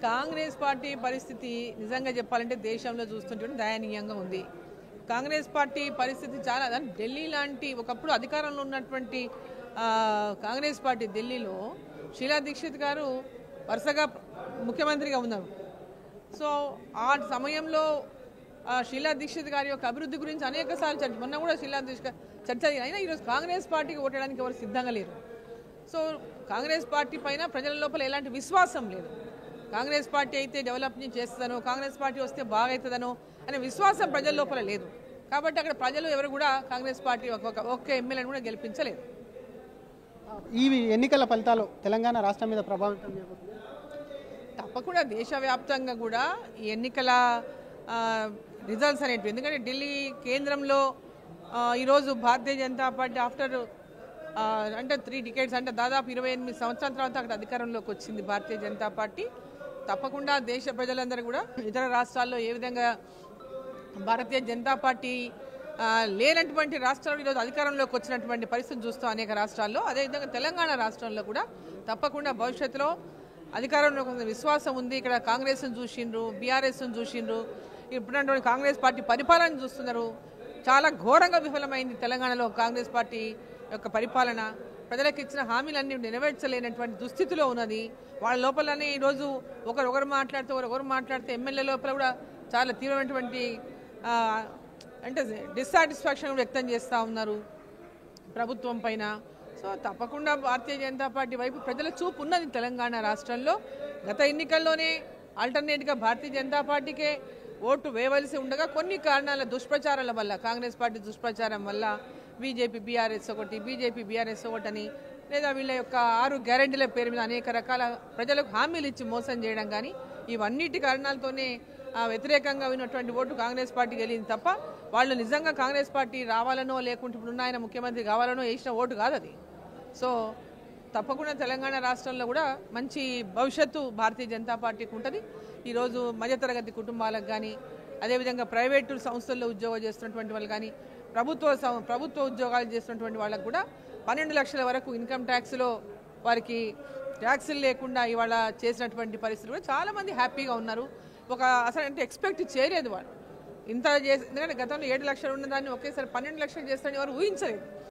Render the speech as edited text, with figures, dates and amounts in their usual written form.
Congress party పరిస్థితి నిజంగా చెప్పాలంటే దేశంలో చూస్తుంటే దయనీయంగా ఉంది. కాంగ్రెస్ పార్టీ పరిస్థితి చాలా ఢిల్లీ లాంటి ఒకప్పుడు అధికారంలో ఉన్నటువంటి కాంగ్రెస్ పార్టీ ఢిల్లీలో షీలా దీక్షిత్ గారు వరుసగా ముఖ్యమంత్రిగా ఉన్నారు. సో ఆ సమయంలో షీలా దీక్షిత్ గారి యొక్క అభివృద్ధి గురించి అనేక సార్లు మొన్న కూడా షీలా దీక్షిత్ చర్చ అయినా ఈరోజు కాంగ్రెస్ పార్టీకి ఓటడానికి ఎవరు సిద్ధంగా లేరు. సో కాంగ్రెస్ పార్టీ పైన ప్రజల లోపల ఎలాంటి విశ్వాసం లేదు. కాంగ్రెస్ పార్టీ అయితే డెవలప్మెంట్ చేస్తుందనో, కాంగ్రెస్ పార్టీ వస్తే బాగవుతుందనో అనే విశ్వాసం ప్రజల లోపల లేదు. కాబట్టి అక్కడ ప్రజలు ఎవరు కూడా కాంగ్రెస్ పార్టీ ఒక్క ఎమ్మెల్యేని కూడా గెలిపించలేదు. ఈ ఎన్నికల ఫలితాలు తెలంగాణ రాష్ట్రం మీద ప్రభావితం చేయబోతుంది. తప్పకుండా దేశవ్యాప్తంగా కూడా ఈ ఎన్నికల రిజల్ట్స్ అనేటివి, ఎందుకంటే ఢిల్లీ కేంద్రంలో ఈరోజు భారతీయ జనతా పార్టీ ఆఫ్టర్ అంటే 3 డికేడ్స్ అంటే దాదాపు 28 సంవత్సరాల తర్వాత అక్కడ అధికారంలోకి వచ్చింది భారతీయ జనతా పార్టీ. తప్పకుండా దేశ ప్రజలందరూ కూడా ఇతర రాష్ట్రాల్లో ఏ విధంగా భారతీయ జనతా పార్టీ లేనటువంటి రాష్ట్రాల్లో ఈరోజు అధికారంలోకి వచ్చినటువంటి పరిస్థితిని చూస్తాం అనేక రాష్ట్రాల్లో. అదేవిధంగా తెలంగాణ రాష్ట్రంలో కూడా తప్పకుండా భవిష్యత్తులో అధికారంలో కొంత విశ్వాసం ఉంది. ఇక్కడ కాంగ్రెస్ను చూసిండ్రు, బీఆర్ఎస్ను చూసిండ్రు, ఇప్పుడున్నటువంటి కాంగ్రెస్ పార్టీ పరిపాలన చూస్తున్నారు. చాలా ఘోరంగా విఫలమైంది తెలంగాణలో కాంగ్రెస్ పార్టీ యొక్క పరిపాలన. ప్రజలకు ఇచ్చిన హామీలన్నీ నెరవేర్చలేనటువంటి దుస్థితిలో ఉన్నది. వాళ్ళ లోపలనే ఈరోజు ఒకరు మాట్లాడితే ఎమ్మెల్యే లోపల కూడా చాలా తీవ్రమైనటువంటి అంటే డిస్సాటిస్ఫాక్షన్ వ్యక్తం చేస్తూ ఉన్నారు ప్రభుత్వం పైన. సో తప్పకుండా భారతీయ జనతా పార్టీ వైపు ప్రజల చూపు ఉన్నది తెలంగాణ రాష్ట్రంలో. గత ఎన్నికల్లోనే ఆల్టర్నేట్గా భారతీయ జనతా పార్టీకే ఓటు వేయవలసి ఉండగా కొన్ని కారణాల దుష్ప్రచారాల వల్ల, కాంగ్రెస్ పార్టీ దుష్ప్రచారం వల్ల బీజేపీ బీఆర్ఎస్ ఒకటి అని, లేదా వీళ్ళ యొక్క 6 గ్యారెంటీల పేరు మీద అనేక రకాల ప్రజలకు హామీలు ఇచ్చి మోసం చేయడం కానీ, ఇవన్నిటి కారణాలతోనే వ్యతిరేకంగా ఉన్నటువంటి ఓటు కాంగ్రెస్ పార్టీ గెలిచింది తప్ప వాళ్ళు నిజంగా కాంగ్రెస్ పార్టీ రావాలనో లేకుంటే ఇప్పుడున్న ఆయన ముఖ్యమంత్రి కావాలనో వేసిన ఓటు కాదు అది. సో తప్పకుండా తెలంగాణ రాష్ట్రంలో కూడా మంచి భవిష్యత్తు భారతీయ జనతా పార్టీకి ఉంటుంది. ఈరోజు మధ్యతరగతి కుటుంబాలకు కానీ, అదేవిధంగా ప్రైవేటు సంస్థల్లో ఉద్యోగాలు చేస్తున్నటువంటి వాళ్ళు కానీ, ప్రభుత్వ ఉద్యోగాలు చేస్తున్నటువంటి వాళ్ళకు కూడా 12 లక్షల వరకు ఇన్కమ్ ట్యాక్స్లో వారికి ట్యాక్సులు లేకుండా ఇవాళ చేసినటువంటి పరిస్థితులు కూడా చాలామంది హ్యాపీగా ఉన్నారు. అసలు అంటే ఎక్స్పెక్ట్ చేయలేదు వాళ్ళు ఇంత చేసి, ఎందుకంటే గతంలో 7 లక్షలు ఉన్నదాన్ని ఒకేసారి 12 లక్షలు చేస్తారని ఎవరు ఊహించలేదు.